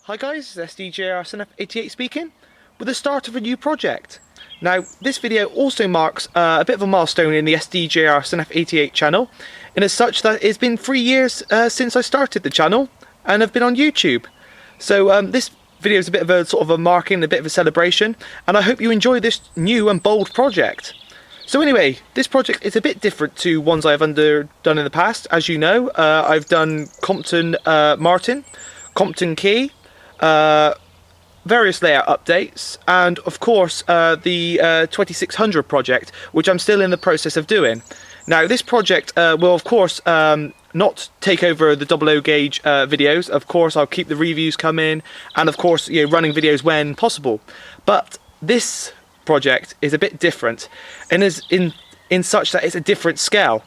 Hi guys, it's SDJR88 speaking, with the start of a new project. Now, this video also marks a bit of a milestone in the SDJR88 channel, and as such that it's been 3 years since I started the channel, and I've been on YouTube. So this video is a bit of a sort of a marking, a bit of a celebration, and I hope you enjoy this new and bold project. So anyway, this project is a bit different to ones I've done in the past. As you know, I've done Compton Martin, Compton Key, various layout updates, and of course the 2600 project, which I'm still in the process of doing. Now this project will of course not take over the 00 gauge videos. Of course I'll keep the reviews coming, and of course, you know, running videos when possible. But this project is a bit different, and is in such that it's a different scale.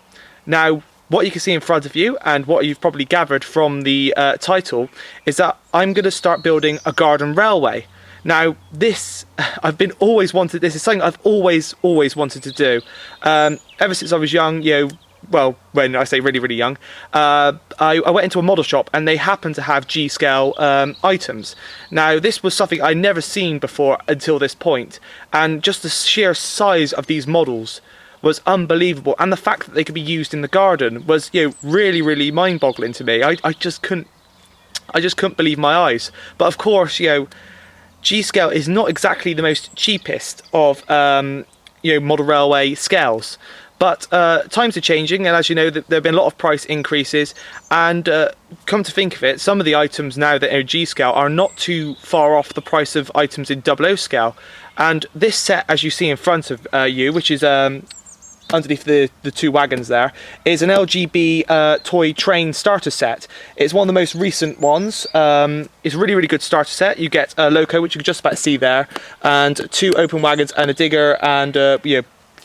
Now what you can see in front of you, and what you've probably gathered from the title, is that I'm going to start building a garden railway. Now this, this is something I've always wanted to do. Ever since I was young, you know, well, when I say really young, I went into a model shop and they happened to have G-scale items. Now this was something I'd never seen before until this point, and just the sheer size of these models was unbelievable, and the fact that they could be used in the garden was, you know, really mind-boggling to me. I just couldn't believe my eyes. But of course, you know, G-scale is not exactly the most cheapest of you know, model railway scales. But times are changing, and as you know, there have been a lot of price increases, and come to think of it, some of the items now that are G-scale are not too far off the price of items in 00 scale. And this set, as you see in front of you, which is underneath the two wagons there, is an LGB toy train starter set. It's one of the most recent ones. It's a really good starter set. You get a loco, which you can just about see there, and 2 open wagons and a digger, and you know,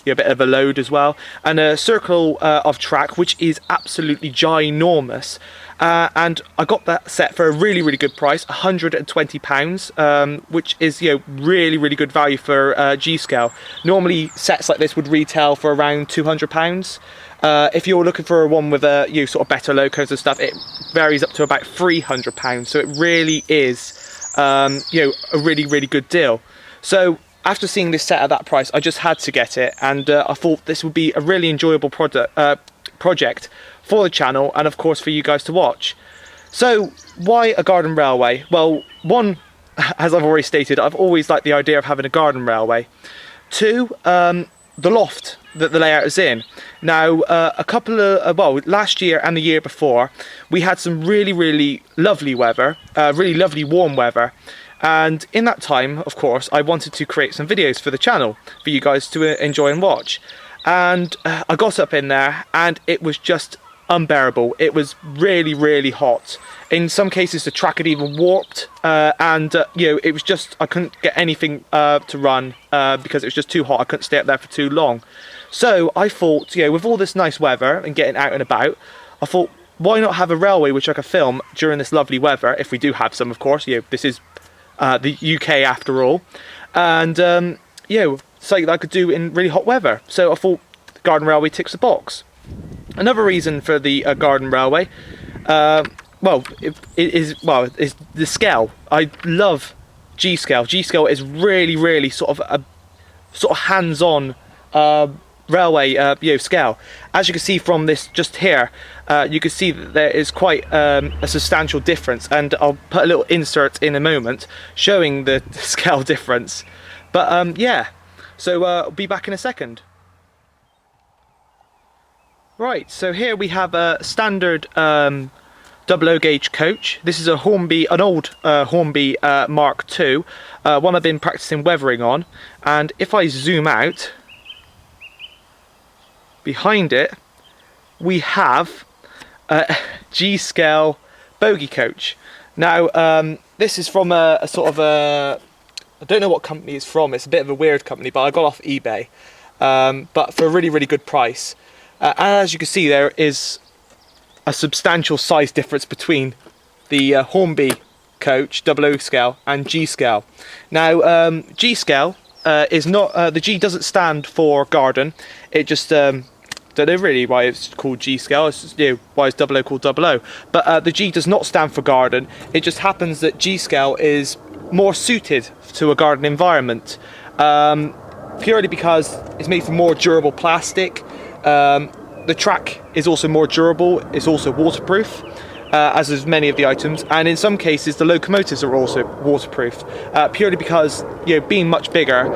a bit of a load as well, and a circle of track, which is absolutely ginormous. And I got that set for a really good price, £120, which is, you know, really good value for G-scale. Normally sets like this would retail for around £200. If you're looking for one with you know, sort of better locos and stuff, it varies up to about £300. So it really is you know, a really good deal. So after seeing this set at that price, I just had to get it, and I thought this would be a really enjoyable project for the channel, and of course for you guys to watch. So why a garden railway? Well, one, as I've already stated, I've always liked the idea of having a garden railway. 2, the loft that the layout is in. Now a couple of, well, last year and the year before, we had some really lovely weather, really lovely warm weather. And in that time, of course, I wanted to create some videos for the channel for you guys to enjoy and watch. And I got up in there, and it was just unbearable. It was really hot. In some cases, the track had even warped, and you know, it was just, I couldn't get anything to run because it was just too hot. I couldn't stay up there for too long. So I thought, you know, with all this nice weather and getting out and about, I thought, why not have a railway which I could film during this lovely weather, if we do have some, of course. You know, this is the UK after all, and you know, something that I could do in really hot weather. So I thought the garden railway ticks the box. Another reason for the garden railway, well, is the scale. I love G-scale. G-scale is really sort of a hands-on railway you know, scale. As you can see from this just here, you can see that there is quite a substantial difference, and I'll put a little insert in a moment showing the scale difference. But yeah, so I'll be back in a second. Right, so here we have a standard 00 gauge coach. This is a Hornby, an old Hornby Mark II, one I've been practicing weathering on. And if I zoom out, behind it we have a G-scale bogie coach. Now this is from a sort of a, I don't know what company it's from. It's a bit of a weird company, but I got off eBay, but for a really good price. And as you can see, there is a substantial size difference between the Hornby coach 00 scale and G-scale. Now G-scale is not, the G doesn't stand for garden. It just don't know really why it's called G scale. It's just, why is 00 called 00. But the G does not stand for garden. It just happens that G scale is more suited to a garden environment, purely because it's made from more durable plastic. The track is also more durable. It's also waterproof, as is many of the items, and in some cases the locomotives are also waterproof, purely because being much bigger,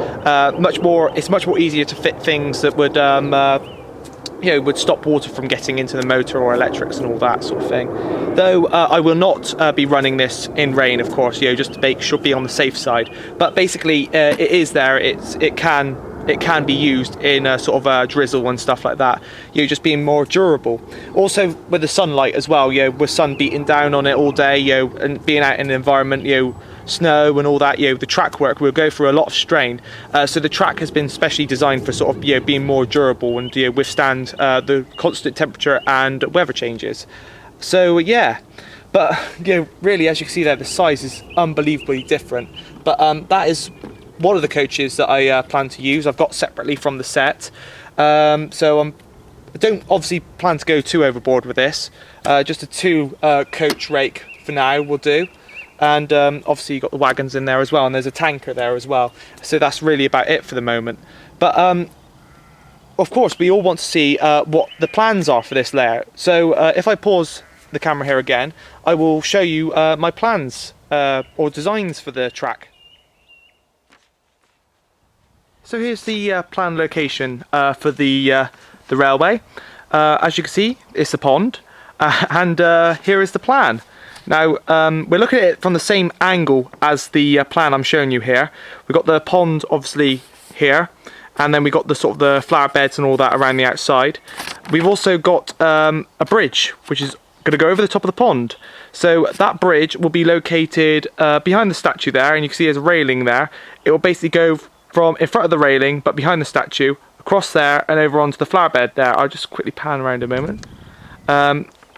it's much more easier to fit things that would would stop water from getting into the motor or electrics and all that sort of thing. Though I will not be running this in rain, of course, just to make sure be on the safe side. But basically, it is there. It can be used in a sort of drizzle and stuff like that. Just being more durable. Also with the sunlight as well. With sun beating down on it all day. And being out in the environment. Snow and all that, the track work will go through a lot of strain, so the track has been specially designed for sort of being more durable and withstand the constant temperature and weather changes. So yeah, but really, as you can see there, the size is unbelievably different. But that is one of the coaches that I plan to use. I've got separately from the set, so I don't obviously plan to go too overboard with this. Just a 2 coach rake for now will do. And obviously you've got the wagons in there as well, and there's a tanker there as well. So that's really about it for the moment. But of course we all want to see what the plans are for this layout. So if I pause the camera here again, I will show you my plans or designs for the track. So here's the planned location for the railway. As you can see, it's a pond, and here is the plan. Now, we're looking at it from the same angle as the plan I'm showing you here. We've got the pond, obviously, here, and then we've got the sort of the flower beds and all that around the outside. We've also got a bridge, which is going to go over the top of the pond. So that bridge will be located behind the statue there, and you can see there's a railing there. It will basically go from in front of the railing, but behind the statue, across there, and over onto the flower bed there. I'll just quickly pan around a moment.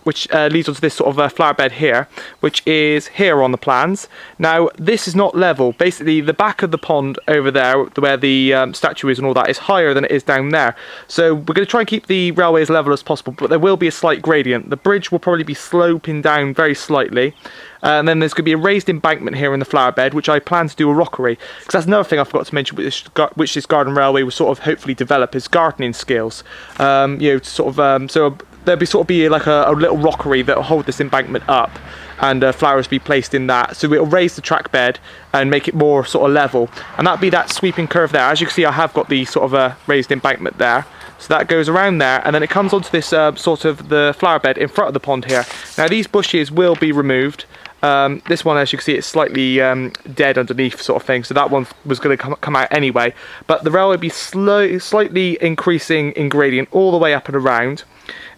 Which leads onto this sort of flower bed here, which is here on the plans. Now, this is not level. Basically, the back of the pond over there, where the statue is and all that, is higher than it is down there. So we're going to try and keep the railway as level as possible, but there will be a slight gradient. The bridge will probably be sloping down very slightly. And then there's going to be a raised embankment here in the flower bed, which I plan to do a rockery. Because that's another thing I forgot to mention, which this garden railway will sort of hopefully develop, is gardening skills. So there'll be like a little rockery that will hold this embankment up, and flowers be placed in that. So it'll raise the track bed and make it more sort of level. And that'll be that sweeping curve there. As you can see, I have got the sort of a raised embankment there. So that goes around there, and then it comes onto this sort of the flower bed in front of the pond here. Now these bushes will be removed. This one, as you can see, it's slightly dead underneath sort of thing, so that one was going to come out anyway. But the railway will be slightly increasing in gradient all the way up and around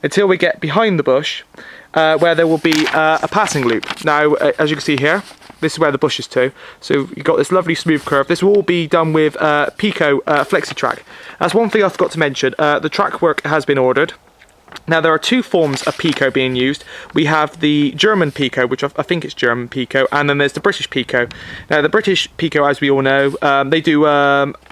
until we get behind the bush, where there will be a passing loop. Now, as you can see here, this is where the bush is to. So you've got this lovely smooth curve. This will all be done with Pico Flexi Track. That's one thing I forgot to mention. The track work has been ordered. Now, there are 2 forms of Pico being used. We have the German Pico, which I think it's German Pico, and then there's the British Pico. Now, the British Pico, as we all know, they do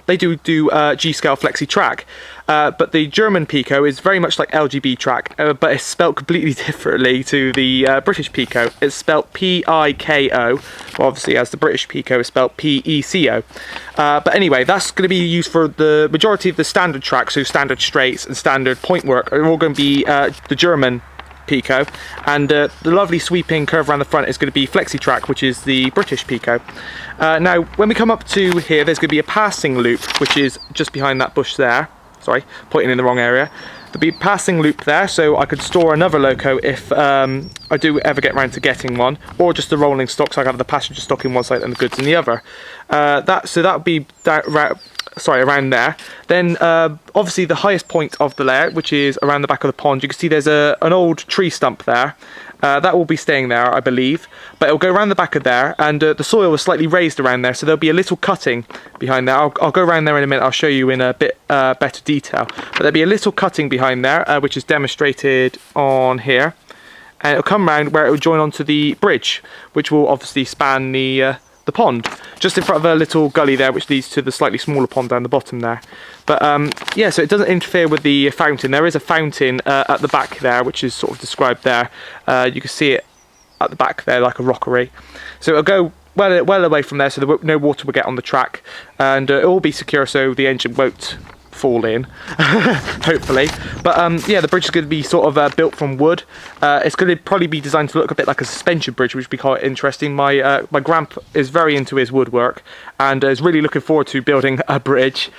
G-scale flexi track, but the German Pico is very much like LGB track, but it's spelt completely differently to the British Pico. It's spelt P-I-K-O, well, obviously as the British Pico is spelt P-E-C-O. But anyway, that's going to be used for the majority of the standard tracks, so standard straights and standard point work are all going to be the German Pico, and the lovely sweeping curve around the front is going to be Flexi Track, which is the British Pico. Now, when we come up to here, there's going to be a passing loop, which is just behind that bush there. Sorry, pointing in the wrong area. There'll be a passing loop there, so I could store another loco if I do ever get around to getting one, or just the rolling stock, so I have the passenger stock in one side and the goods in the other. So that would be around there. Then obviously the highest point of the layout, which is around the back of the pond, you can see there's an old tree stump there. That will be staying there, I believe, but it'll go around the back of there, and the soil is slightly raised around there, so there'll be a little cutting behind there. I'll go around there in a minute. I'll show you in a bit better detail, but there'll be a little cutting behind there, which is demonstrated on here, and it'll come round where it will join onto the bridge, which will obviously span the pond. just in front of a little gully there, which leads to the slightly smaller pond down the bottom there. But yeah, so it doesn't interfere with the fountain. There is a fountain at the back there, which is sort of described there. You can see it at the back there, like a rockery. So it'll go well away from there, so no water will get on the track, and it will be secure, so the engine won't fall in, hopefully. But yeah, the bridge is going to be sort of built from wood. It's going to probably be designed to look a bit like a suspension bridge, which would be quite interesting. My grandpa is very into his woodwork and is really looking forward to building a bridge.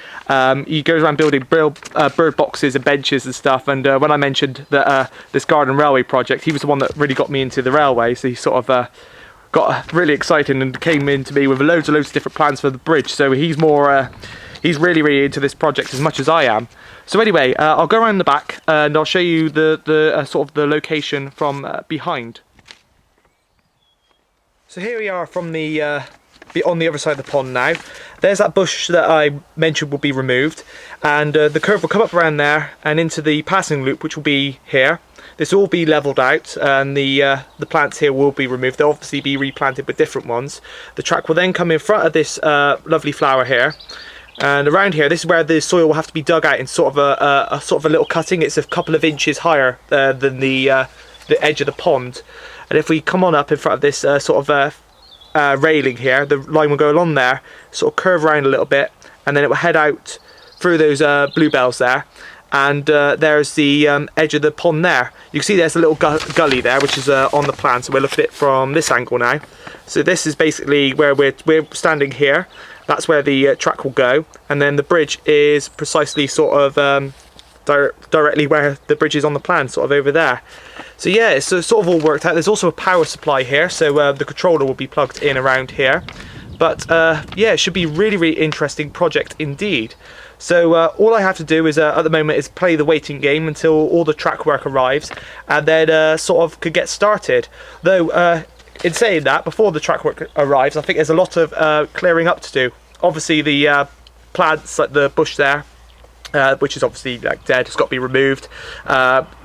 He goes around building bird boxes and benches and stuff, and when I mentioned that this garden railway project, he was the one that really got me into the railway, so he sort of got really excited and came in to me with loads of different plans for the bridge. So he's more he's really into this project as much as I am. So anyway, I'll go around the back and I'll show you the sort of the location from behind. So here we are from the on the other side of the pond now. There's that bush that I mentioned will be removed, and the curve will come up around there and into the passing loop, which will be here. This will all be levelled out, and the plants here will be removed. They'll obviously be replanted with different ones. The track will then come in front of this lovely flower here. And around here, this is where the soil will have to be dug out in sort of a little cutting. It's a couple of inches higher than the edge of the pond. And if we come on up in front of this sort of railing here, the line will go along there, sort of curve around a little bit, and then it will head out through those bluebells there. And there's the edge of the pond there. You can see there's a little gully there, which is on the plan. So we're looking at it from this angle now. So this is basically where we're standing here. That's where the track will go, and then the bridge is precisely sort of directly where the bridge is on the plan, sort of over there. So yeah, it's sort of all worked out. There's also a power supply here, so the controller will be plugged in around here. But yeah, it should be really interesting project indeed. So all I have to do is at the moment is play the waiting game until all the track work arrives, and then sort of could get started. Though in saying that, before the track work arrives, I think there's a lot of clearing up to do. Obviously the plants, like the bush there, which is obviously like dead, has got to be removed.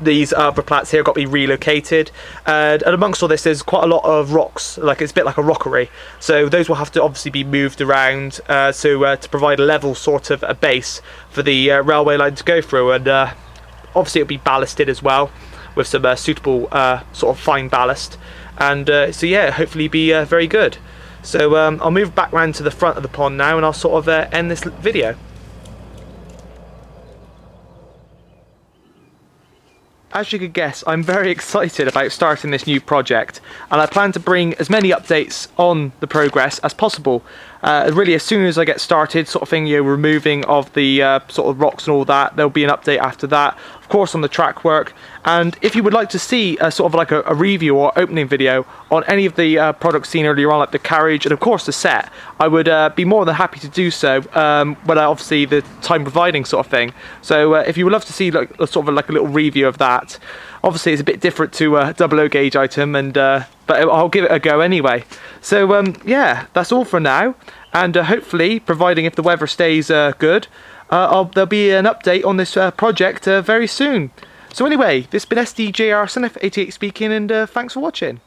These other plants here have got to be relocated, and amongst all this there's quite a lot of rocks, like it's a bit like a rockery, so those will have to obviously be moved around to provide a level sort of a base for the railway line to go through, and obviously it'll be ballasted as well with some suitable sort of fine ballast, and so yeah, hopefully be very good. So I'll move back round to the front of the pond now, and I'll sort of end this video. As you could guess, I'm very excited about starting this new project, and I plan to bring as many updates on the progress as possible. Really, as soon as I get started, sort of thing, you know, removing of the sort of rocks and all that, there'll be an update after that, of course, on the track work. And if you would like to see sort of like a review or opening video on any of the products seen earlier on, like the carriage and of course the set, I would be more than happy to do so when obviously the time providing sort of thing. So if you would love to see like sort of like a little review of that, obviously it's a bit different to a 00 gauge item, and but I'll give it a go anyway. So yeah, that's all for now, and hopefully, providing if the weather stays good, there'll be an update on this project very soon. So anyway, this has been SDJR Son F88 speaking, and thanks for watching.